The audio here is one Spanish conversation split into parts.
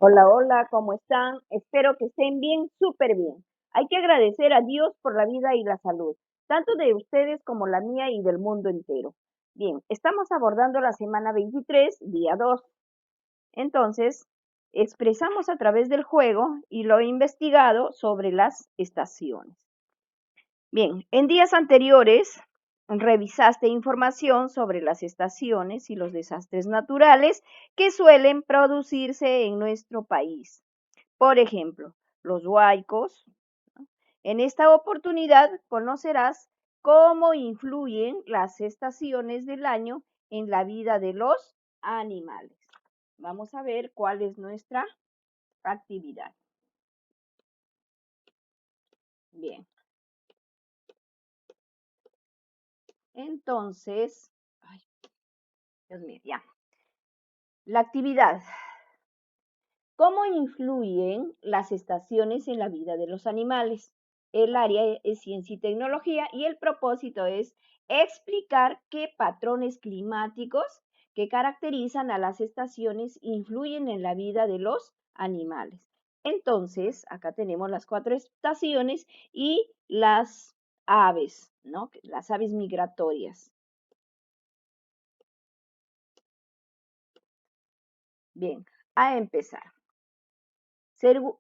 Hola, hola, ¿cómo están? Espero que estén bien, súper bien. Hay que agradecer a Dios por la vida y la salud, tanto de ustedes como la mía y del mundo entero. Bien, estamos abordando la semana 23, día 2. Entonces, expresamos a través del juego y lo investigado sobre las estaciones. Bien, en días anteriores revisaste información sobre las estaciones y los desastres naturales que suelen producirse en nuestro país. Por ejemplo, los huaicos. En esta oportunidad conocerás cómo influyen las estaciones del año en la vida de los animales. Vamos a ver cuál es nuestra actividad. Bien, entonces, ay, Dios mío, ya. La actividad. ¿Cómo influyen las estaciones en la vida de los animales? El área es ciencia y tecnología y el propósito es explicar qué patrones climáticos que caracterizan a las estaciones influyen en la vida de los animales. Entonces, acá tenemos las 4 estaciones y las aves, ¿no? Las aves migratorias. Bien, a empezar.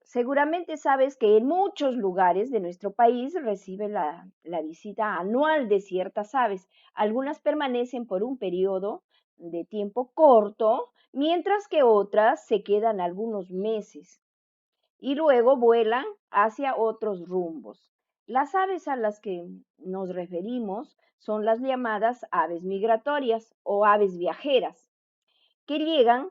Seguramente sabes que en muchos lugares de nuestro país reciben la visita anual de ciertas aves. Algunas permanecen por un periodo de tiempo corto, mientras que otras se quedan algunos meses y luego vuelan hacia otros rumbos. Las aves a las que nos referimos son las llamadas aves migratorias o aves viajeras, que llegan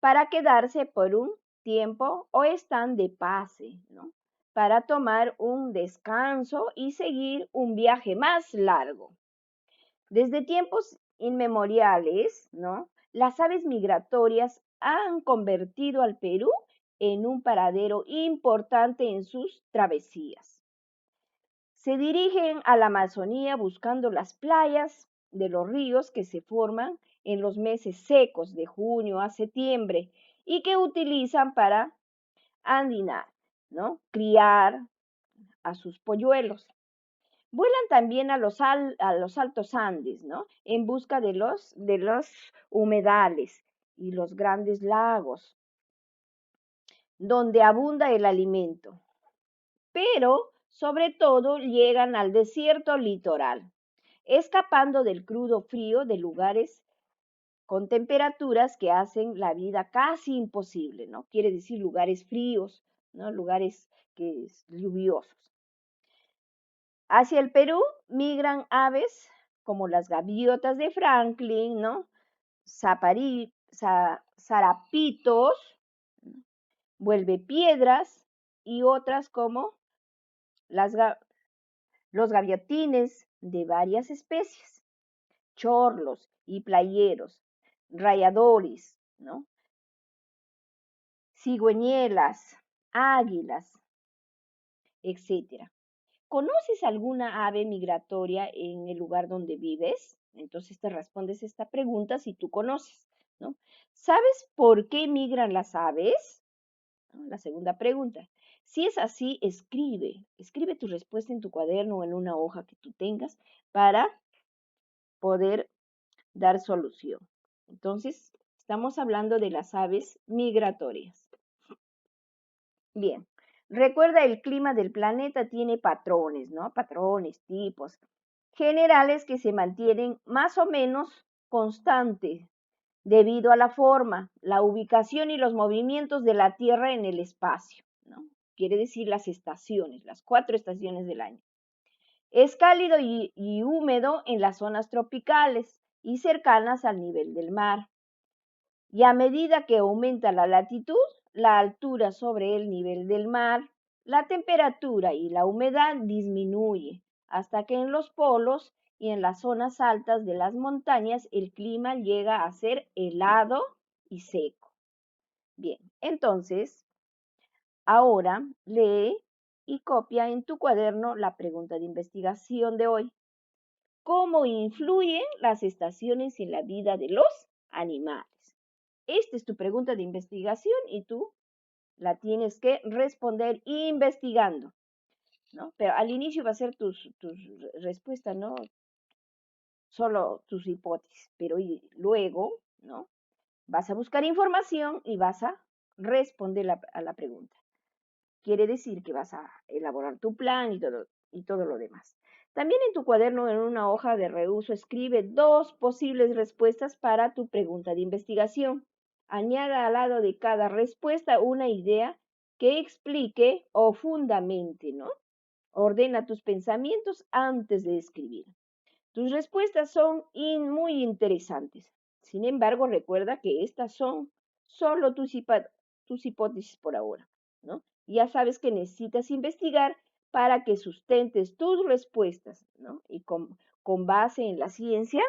para quedarse por un tiempo o están de pase, ¿no? Para tomar un descanso y seguir un viaje más largo. Desde tiempos inmemoriales, ¿no? Las aves migratorias han convertido al Perú en un paradero importante en sus travesías. Se dirigen a la Amazonía buscando las playas de los ríos que se forman en los meses secos de junio a septiembre y que utilizan para andinar, ¿no? Criar a sus polluelos. Vuelan también a los altos Andes, ¿no? En busca de los humedales y los grandes lagos, donde abunda el alimento. Pero, sobre todo, llegan al desierto litoral, escapando del crudo frío de lugares con temperaturas que hacen la vida casi imposible, ¿no? Quiere decir lugares fríos, ¿no? Lugares lluviosos. Hacia el Perú migran aves como las gaviotas de Franklin, ¿no? Zarapitos, vuelve piedras y otras como las, los gaviotines de varias especies, chorlos y playeros, rayadores, ¿no? Cigüeñelas, águilas, etcétera. ¿Conoces alguna ave migratoria en el lugar donde vives? Entonces te respondes esta pregunta si tú conoces, ¿no? ¿Sabes por qué migran las aves? ¿No? La segunda pregunta. Si es así, escribe tu respuesta en tu cuaderno o en una hoja que tú tengas para poder dar solución. Entonces, estamos hablando de las aves migratorias. Bien, recuerda, el clima del planeta tiene patrones, ¿no? Patrones, tipos generales que se mantienen más o menos constantes debido a la forma, la ubicación y los movimientos de la Tierra en el espacio, ¿no? Quiere decir las estaciones, las 4 estaciones del año. Es cálido y húmedo en las zonas tropicales y cercanas al nivel del mar. Y a medida que aumenta la latitud, la altura sobre el nivel del mar, la temperatura y la humedad disminuye hasta que en los polos y en las zonas altas de las montañas el clima llega a ser helado y seco. Bien, entonces, ahora lee y copia en tu cuaderno la pregunta de investigación de hoy. ¿Cómo influyen las estaciones en la vida de los animales? Esta es tu pregunta de investigación y tú la tienes que responder investigando, ¿no? Pero al inicio va a ser tus respuestas, ¿no? Solo tus hipótesis, pero luego, ¿no? Vas a buscar información y vas a responder a la pregunta. Quiere decir que vas a elaborar tu plan y todo lo demás. También en tu cuaderno, en una hoja de reuso, escribe 2 posibles respuestas para tu pregunta de investigación. Añada al lado de cada respuesta una idea que explique o fundamente, ¿no? Ordena tus pensamientos antes de escribir. Tus respuestas son muy interesantes. Sin embargo, recuerda que estas son solo tus hipótesis por ahora, ¿no? Ya sabes que necesitas investigar para que sustentes tus respuestas, ¿no? Y con base en la ciencia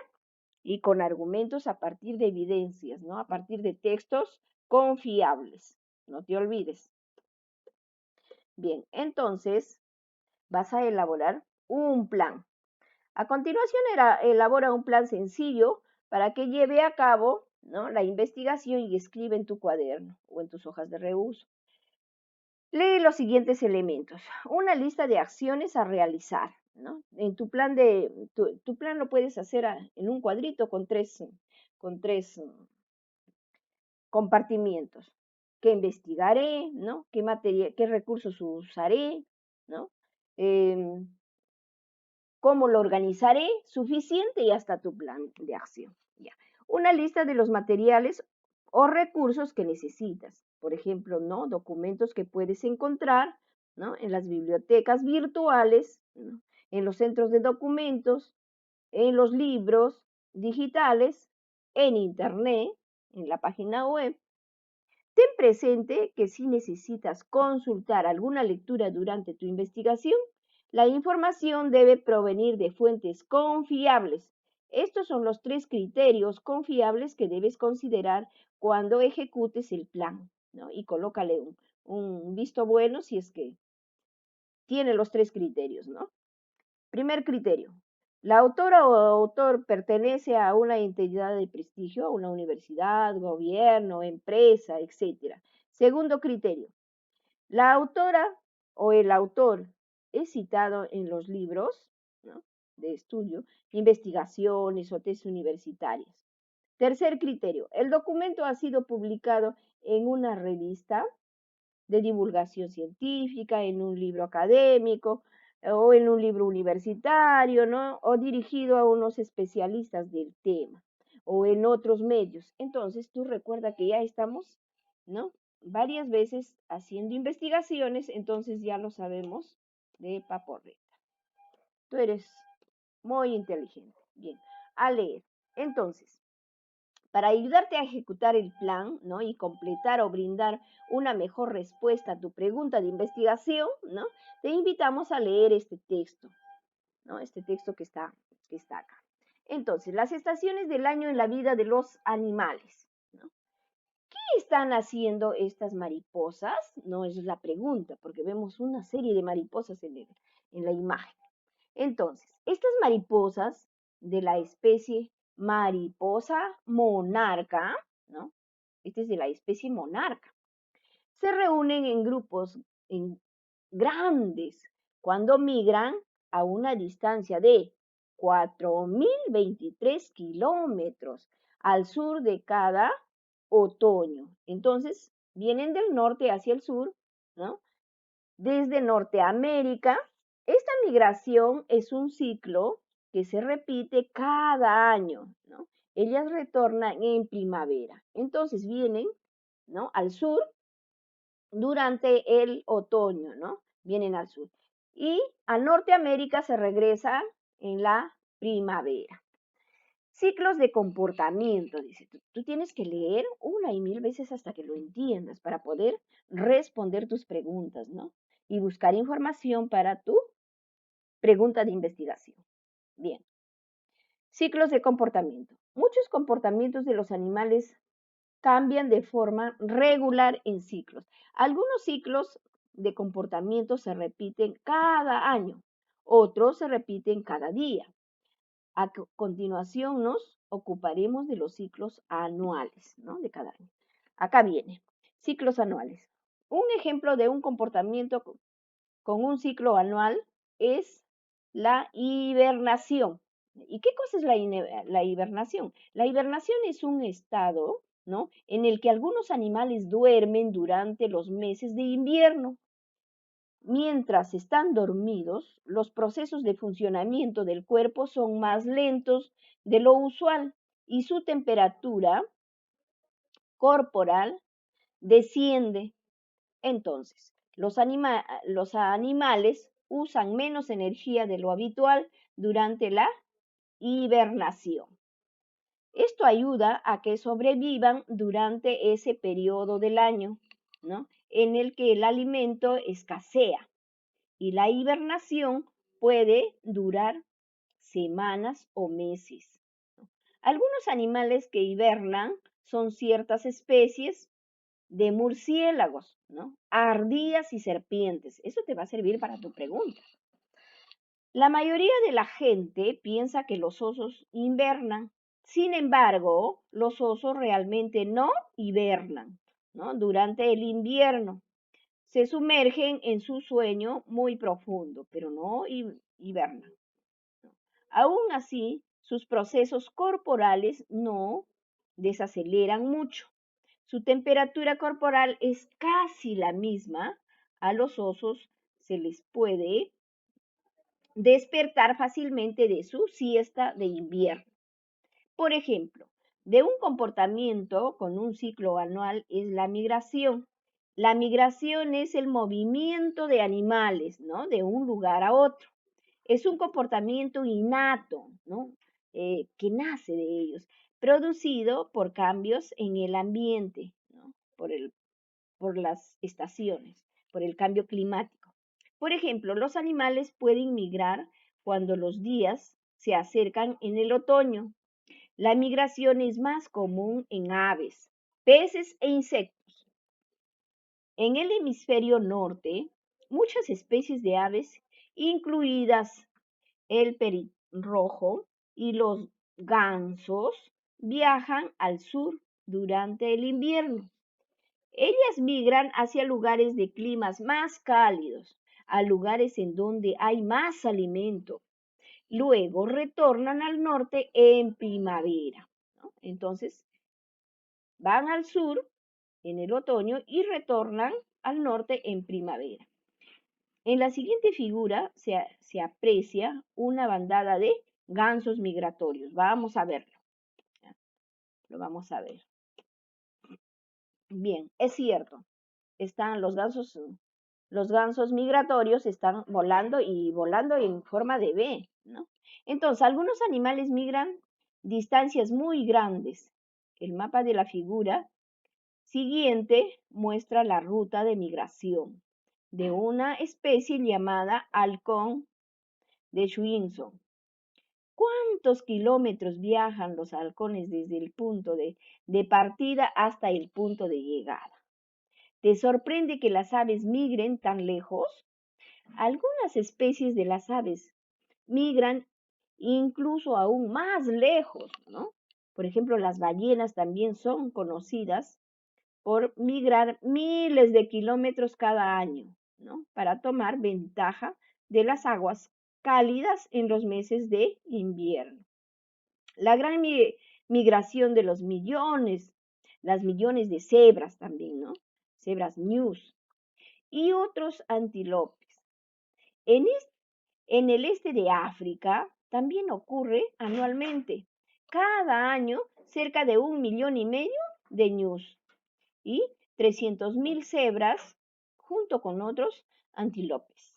y con argumentos a partir de evidencias, ¿no? A partir de textos confiables. No te olvides. Bien, entonces vas a elaborar un plan. A continuación, elabora un plan sencillo para que lleve a cabo, ¿no?, la investigación y escribe en tu cuaderno o en tus hojas de reuso. Lee los siguientes elementos. Una lista de acciones a realizar, ¿no? En tu plan lo puedes hacer en un cuadrito con tres compartimientos. ¿Qué investigaré? ¿No? ¿Qué recursos usaré? ¿No? Em, ¿Cómo lo organizaré? Suficiente y hasta tu plan de acción. Ya. Una lista de los materiales o recursos que necesitas. Por ejemplo, ¿no? Documentos que puedes encontrar, ¿no?, en las bibliotecas virtuales, ¿no?, en los centros de documentos, en los libros digitales, en Internet, en la página web. Ten presente que si necesitas consultar alguna lectura durante tu investigación, la información debe provenir de fuentes confiables. Estos son los 3 criterios confiables que debes considerar cuando ejecutes el plan, ¿no? Y colócale un visto bueno si es que tiene los 3 criterios, ¿no? Primer criterio. La autora o autor pertenece a una entidad de prestigio, una universidad, gobierno, empresa, etc. Segundo criterio. La autora o el autor es citado en los libros, ¿no?, de estudio, investigaciones o tesis universitarias. Tercer criterio. El documento ha sido publicado en una revista de divulgación científica, en un libro académico o en un libro universitario, ¿no? O dirigido a unos especialistas del tema o en otros medios. Entonces, tú recuerda que ya estamos, ¿no?, varias veces haciendo investigaciones, entonces ya lo sabemos de paporreta. Tú eres muy inteligente. Bien, a leer. Entonces, para ayudarte a ejecutar el plan, ¿no?, y completar o brindar una mejor respuesta a tu pregunta de investigación, ¿no?, te invitamos a leer este texto, ¿no?, este texto que está acá. Entonces, las estaciones del año en la vida de los animales, ¿no? ¿Qué están haciendo estas mariposas? No es la pregunta, porque vemos una serie de mariposas en la imagen. Entonces, estas mariposas de la especie mariposa monarca, ¿no? Este es de la especie monarca. Se reúnen en grupos grandes cuando migran a una distancia de 4.023 kilómetros al sur de cada otoño. Entonces, vienen del norte hacia el sur, ¿no?, desde Norteamérica. Esta migración es un ciclo que se repite cada año, ¿no? Ellas retornan en primavera. Entonces vienen, ¿no?, al sur durante el otoño, ¿no? Vienen al sur. Y a Norteamérica se regresa en la primavera. Ciclos de comportamiento, dice. Tú tienes que leer una y mil veces hasta que lo entiendas para poder responder tus preguntas, ¿no? Y buscar información para tu pregunta de investigación. Bien. Ciclos de comportamiento. Muchos comportamientos de los animales cambian de forma regular en ciclos. Algunos ciclos de comportamiento se repiten cada año, otros se repiten cada día. A continuación nos ocuparemos de los ciclos anuales, ¿no?, de cada año. Acá viene, ciclos anuales. Un ejemplo de un comportamiento con un ciclo anual es la hibernación. ¿Y qué cosa es la hibernación? La hibernación es un estado, ¿no?, en el que algunos animales duermen durante los meses de invierno. Mientras están dormidos, los procesos de funcionamiento del cuerpo son más lentos de lo usual y su temperatura corporal desciende. Entonces, los animales usan menos energía de lo habitual durante la hibernación. Esto ayuda a que sobrevivan durante ese periodo del año, ¿no?, en el que el alimento escasea, y la hibernación puede durar semanas o meses. Algunos animales que hibernan son ciertas especies de murciélagos, ¿no?, ardillas y serpientes. Eso te va a servir para tu pregunta. La mayoría de la gente piensa que los osos hibernan. Sin embargo, los osos realmente no hibernan, ¿no?, durante el invierno. Se sumergen en su sueño muy profundo, pero no hibernan. Aún así, sus procesos corporales no desaceleran mucho. Su temperatura corporal es casi la misma. A los osos se les puede despertar fácilmente de su siesta de invierno. Por ejemplo, de un comportamiento con un ciclo anual es la migración. La migración es el movimiento de animales, ¿no?, de un lugar a otro. Es un comportamiento innato, ¿no?, que nace de ellos, producido por cambios en el ambiente, ¿no?, por las estaciones, por el cambio climático. Por ejemplo, los animales pueden migrar cuando los días se acercan en el otoño. La migración es más común en aves, peces e insectos. En el hemisferio norte, muchas especies de aves, incluidas el perirrojo y los gansos, viajan al sur durante el invierno. Ellas migran hacia lugares de climas más cálidos, a lugares en donde hay más alimento. Luego retornan al norte en primavera, ¿no? Entonces, van al sur en el otoño y retornan al norte en primavera. En la siguiente figura se aprecia una bandada de gansos migratorios. Vamos a verlo. Lo vamos a ver. Bien, es cierto. Están los gansos migratorios están volando y volando en forma de V, ¿no? Entonces, algunos animales migran distancias muy grandes. El mapa de la figura siguiente muestra la ruta de migración de una especie llamada halcón de Schwinson. ¿Cuántos kilómetros viajan los halcones desde el punto de partida hasta el punto de llegada? ¿Te sorprende que las aves migren tan lejos? Algunas especies de las aves migran incluso aún más lejos, ¿no? Por ejemplo, las ballenas también son conocidas por migrar miles de kilómetros cada año, ¿no?, para tomar ventaja de las aguas cálidas en los meses de invierno. La gran migración de las millones de cebras también, ¿no? Cebras gnus y otros antílopes. En, en el este de África también ocurre anualmente. Cada año cerca de 1,5 millones de ñus y 300,000 cebras junto con otros antílopes.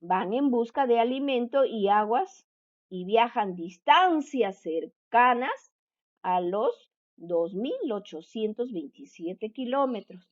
Van en busca de alimento y aguas y viajan distancias cercanas a los 2,827 kilómetros.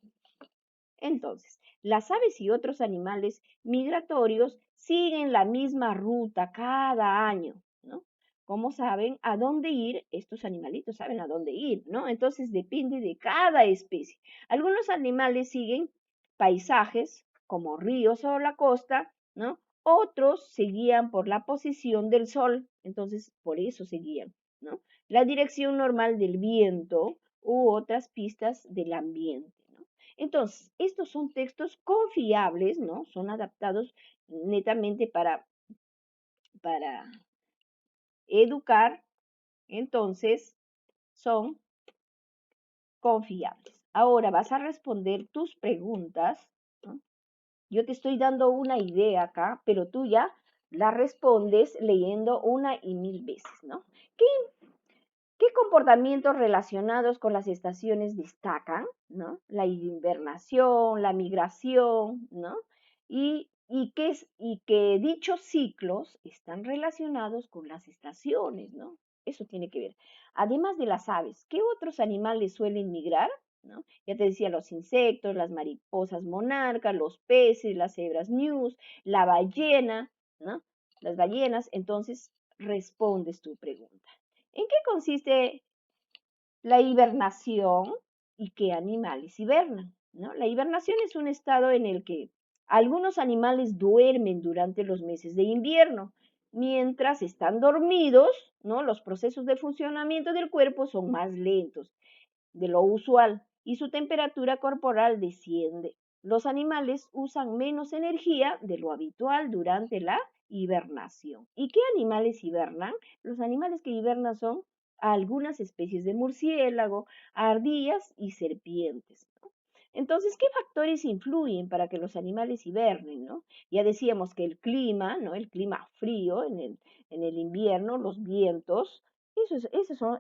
Entonces, las aves y otros animales migratorios siguen la misma ruta cada año, ¿no? ¿Cómo saben a dónde ir? Estos animalitos saben a dónde ir, ¿no? Entonces depende de cada especie. Algunos animales siguen paisajes como ríos o la costa, ¿no? Otros se guían por la posición del sol, entonces por eso se guían, ¿no? La dirección normal del viento u otras pistas del ambiente, ¿no? Entonces, estos son textos confiables, ¿no? Son adaptados netamente para educar, entonces son confiables. Ahora vas a responder tus preguntas, ¿no? Yo te estoy dando una idea acá, pero tú ya la respondes leyendo una y mil veces, ¿no? ¿Qué ¿Qué comportamientos relacionados con las estaciones destacan? ¿No? La hibernación, la migración, ¿no? Y que dichos ciclos están relacionados con las estaciones, ¿no? Eso tiene que ver. Además de las aves, ¿qué otros animales suelen migrar? ¿No? Ya te decía, los insectos, las mariposas monarcas, los peces, las cebras news, la ballena, ¿no? Las ballenas, entonces respondes tu pregunta. ¿En qué consiste la hibernación y qué animales hibernan? ¿No? La hibernación es un estado en el que algunos animales duermen durante los meses de invierno. Mientras están dormidos, ¿no? Los procesos de funcionamiento del cuerpo son más lentos de lo usual y su temperatura corporal desciende. Los animales usan menos energía de lo habitual durante la hibernación. ¿Y qué animales hibernan? Los animales que hibernan son algunas especies de murciélago, ardillas y serpientes. ¿No? Entonces, ¿qué factores influyen para que los animales hibernen? ¿No? Ya decíamos que el clima, ¿no? El clima frío en el invierno, los vientos,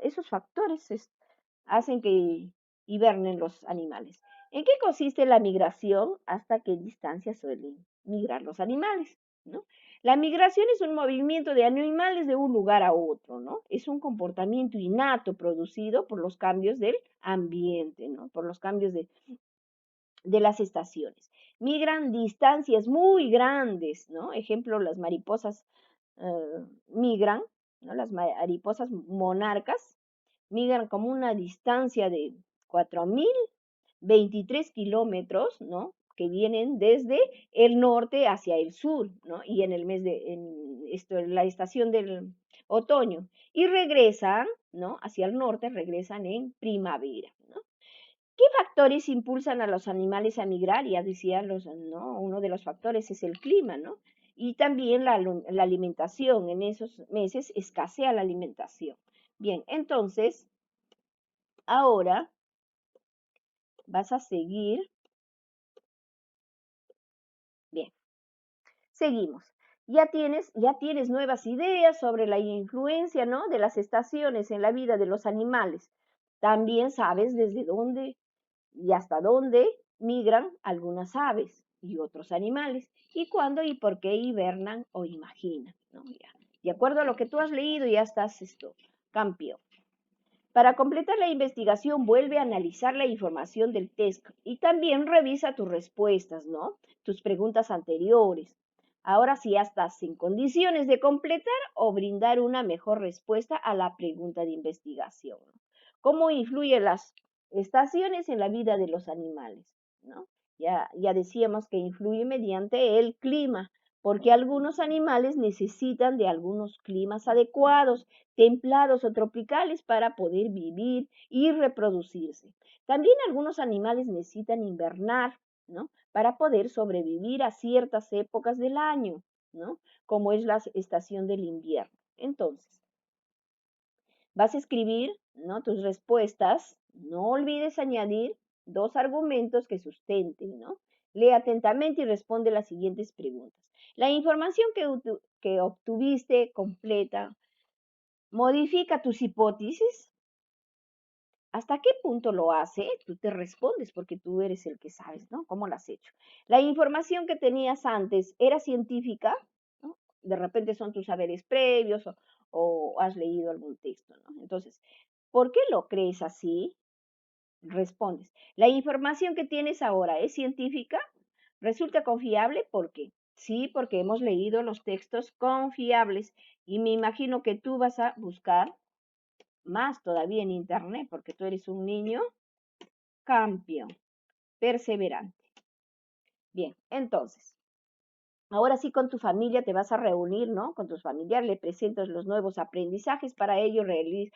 esos factores hacen que hibernen los animales. ¿En qué consiste la migración? ¿Hasta qué distancia suelen migrar los animales? ¿No? La migración es un movimiento de animales de un lugar a otro, ¿no? Es un comportamiento innato producido por los cambios del ambiente, ¿no? Por los cambios de las estaciones. Migran distancias muy grandes, ¿no? Ejemplo, las mariposas migran, ¿no? Las mariposas monarcas migran como una distancia de 4.023 kilómetros, ¿no? Que vienen desde el norte hacia el sur, ¿no? Y en el mes en la estación del otoño. Y regresan, ¿no? Hacia el norte, regresan en primavera, ¿no? ¿Qué factores impulsan a los animales a migrar? Ya decían ¿no? Uno de los factores es el clima, ¿no? Y también la alimentación. En esos meses escasea la alimentación. Bien, entonces, ahora vas a seguir. Bien, seguimos. Ya tienes nuevas ideas sobre la influencia, ¿no? De las estaciones en la vida de los animales. También sabes desde dónde y hasta dónde migran algunas aves y otros animales, y cuándo y por qué hibernan o imaginan, ¿no? Ya, de acuerdo a lo que tú has leído, ya estás campeón. Para completar la investigación, vuelve a analizar la información del test y también revisa tus respuestas, ¿no? Tus preguntas anteriores. Ahora sí ya estás en condiciones de completar o brindar una mejor respuesta a la pregunta de investigación, ¿no? ¿Cómo influyen las estaciones en la vida de los animales? ¿No? Ya decíamos que influye mediante el clima, porque algunos animales necesitan de algunos climas adecuados, templados o tropicales para poder vivir y reproducirse. También algunos animales necesitan invernar, ¿no? Para poder sobrevivir a ciertas épocas del año, ¿no? Como es la estación del invierno. Entonces, vas a escribir, ¿no? Tus respuestas. No olvides añadir dos argumentos que sustenten, ¿no? Lee atentamente y responde las siguientes preguntas. La información que obtuviste completa modifica tus hipótesis. ¿Hasta qué punto lo hace? Tú te respondes porque tú eres el que sabes, ¿no? ¿Cómo lo has hecho? La información que tenías antes era científica, ¿no? De repente son tus saberes previos o has leído algún texto, ¿no? Entonces, ¿por qué lo crees así? Respondes. ¿La información que tienes ahora es científica? ¿Resulta confiable? ¿Por qué? Sí, porque hemos leído los textos confiables y me imagino que tú vas a buscar más todavía en internet, porque tú eres un niño campeón, perseverante. Bien, entonces, Ahora sí con tu familia te vas a reunir, ¿no? Con tus familiares, le presentas los nuevos aprendizajes, para ello realiza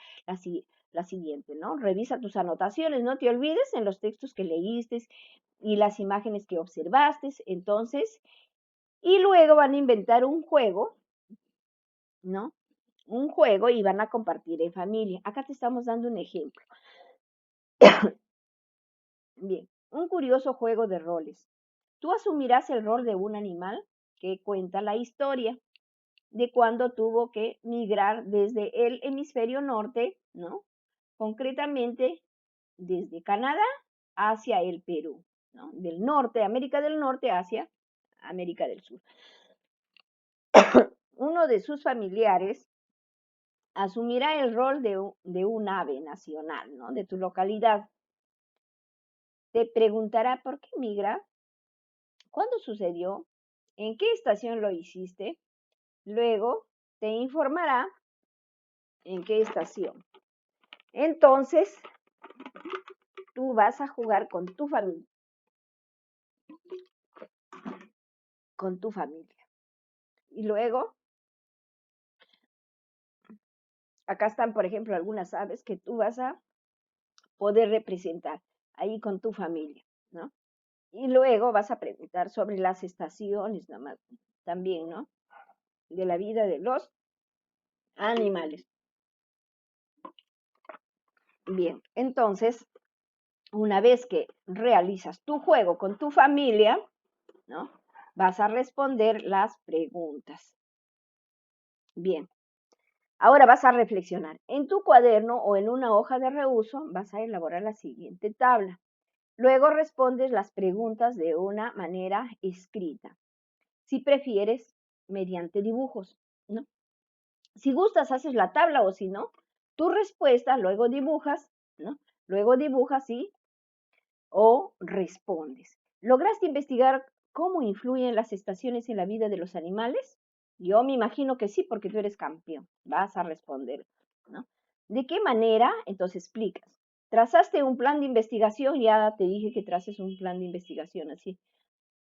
la siguiente, ¿no? Revisa tus anotaciones, no te olvides en los textos que leíste y las imágenes que observaste, entonces, y luego van a inventar un juego, ¿no? Un juego y van a compartir en familia. Acá te estamos dando un ejemplo. Bien, un curioso juego de roles. Tú asumirás el rol de un animal que cuenta la historia de cuando tuvo que migrar desde el hemisferio norte, ¿no? Concretamente desde Canadá hacia el Perú, ¿no? Del norte, América del Norte hacia América del Sur. Uno de sus familiares asumirá el rol de un ave nacional, ¿no? De tu localidad. Te preguntará por qué migra, cuándo sucedió, en qué estación lo hiciste. Luego te informará en qué estación. Entonces, tú vas a jugar con tu familia. Con tu familia. Y luego, acá están, por ejemplo, algunas aves que tú vas a poder representar ahí con tu familia, ¿no? Y luego vas a preguntar sobre las estaciones, nada más, también, ¿no? De la vida de los animales. Bien, entonces, una vez que realizas tu juego con tu familia, ¿no? Vas a responder las preguntas. Bien, ahora vas a reflexionar. En tu cuaderno o en una hoja de reuso vas a elaborar la siguiente tabla. Luego respondes las preguntas de una manera escrita. Si prefieres, mediante dibujos, ¿no? Si gustas, haces la tabla o si no, tu respuesta, luego dibujas, ¿no? Luego dibujas o respondes. ¿Lograste investigar cómo influyen las estaciones en la vida de los animales? Yo me imagino que sí, porque tú eres campeón. Vas a responder, ¿no? ¿De qué manera? Entonces explicas. Trazaste un plan de investigación, ya te dije que traces un plan de investigación así,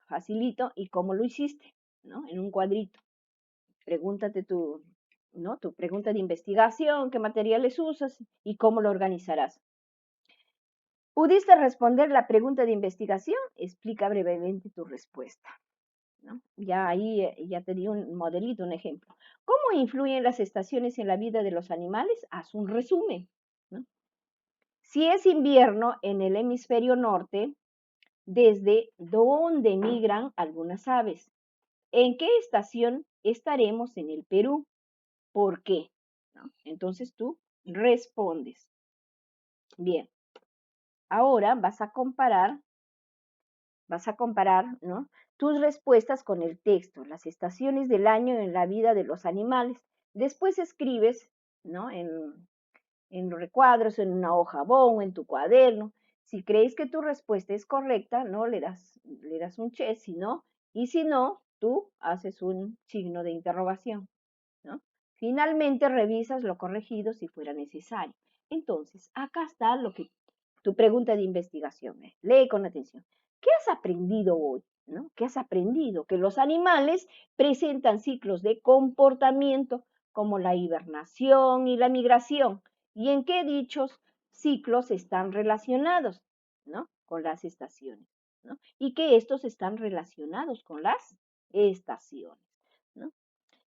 facilito, y cómo lo hiciste, ¿no? En un cuadrito. Pregúntate ¿no? Tu pregunta de investigación, qué materiales usas y cómo lo organizarás. ¿Pudiste responder la pregunta de investigación? Explica brevemente tu respuesta, ¿no? Ya ahí ya te di un modelito, un ejemplo. ¿Cómo influyen las estaciones en la vida de los animales? Haz un resumen, ¿no? Si es invierno en el hemisferio norte, ¿desde dónde migran algunas aves? ¿En qué estación estaremos en el Perú? ¿Por qué? ¿No? Entonces tú respondes. Bien, ahora vas a comparar, ¿no? Tus respuestas con el texto, las estaciones del año en la vida de los animales. Después escribes, ¿no? En los recuadros, en una hoja o en tu cuaderno. Si crees que tu respuesta es correcta, ¿no? Le das un check, si no, y si no, tú haces un signo de interrogación, ¿no? Finalmente revisas lo corregido si fuera necesario. Entonces, acá está tu pregunta de investigación. Lee con atención. ¿Qué has aprendido hoy? ¿No? ¿Qué has aprendido? Que los animales presentan ciclos de comportamiento como la hibernación y la migración. ¿Y en qué dichos ciclos están relacionados? ¿No? Con las estaciones. ¿No? Y que estos están relacionados con las estaciones. ¿No?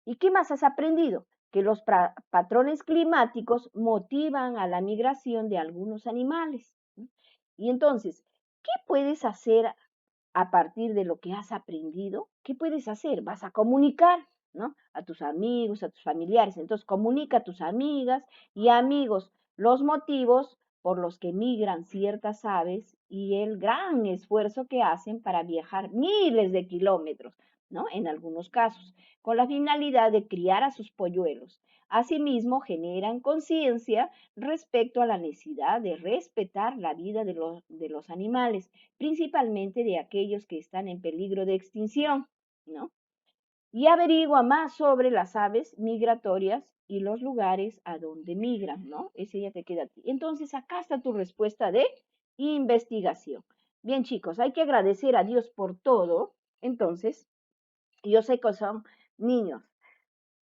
¿Y qué más has aprendido? Que los patrones climáticos motivan a la migración de algunos animales. ¿No? Y entonces, ¿qué puedes hacer a partir de lo que has aprendido? ¿Qué puedes hacer? Vas a comunicar, ¿no? A tus amigos, a tus familiares. Entonces, comunica a tus amigas y amigos los motivos por los que migran ciertas aves y el gran esfuerzo que hacen para viajar miles de kilómetros, ¿no? En algunos casos, con la finalidad de criar a sus polluelos. Asimismo, generan conciencia respecto a la necesidad de respetar la vida de los animales, principalmente de aquellos que están en peligro de extinción, ¿no? Y averigua más sobre las aves migratorias y los lugares a donde migran, ¿no? Ese ya te queda a ti. Entonces, acá está tu respuesta de investigación. Bien, chicos, hay que agradecer a Dios por todo. Entonces, Yo sé que son niños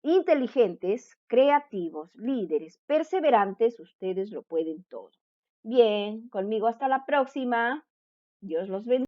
inteligentes, creativos, líderes, perseverantes, ustedes lo pueden todo. Bien, conmigo hasta la próxima. Dios los bendiga.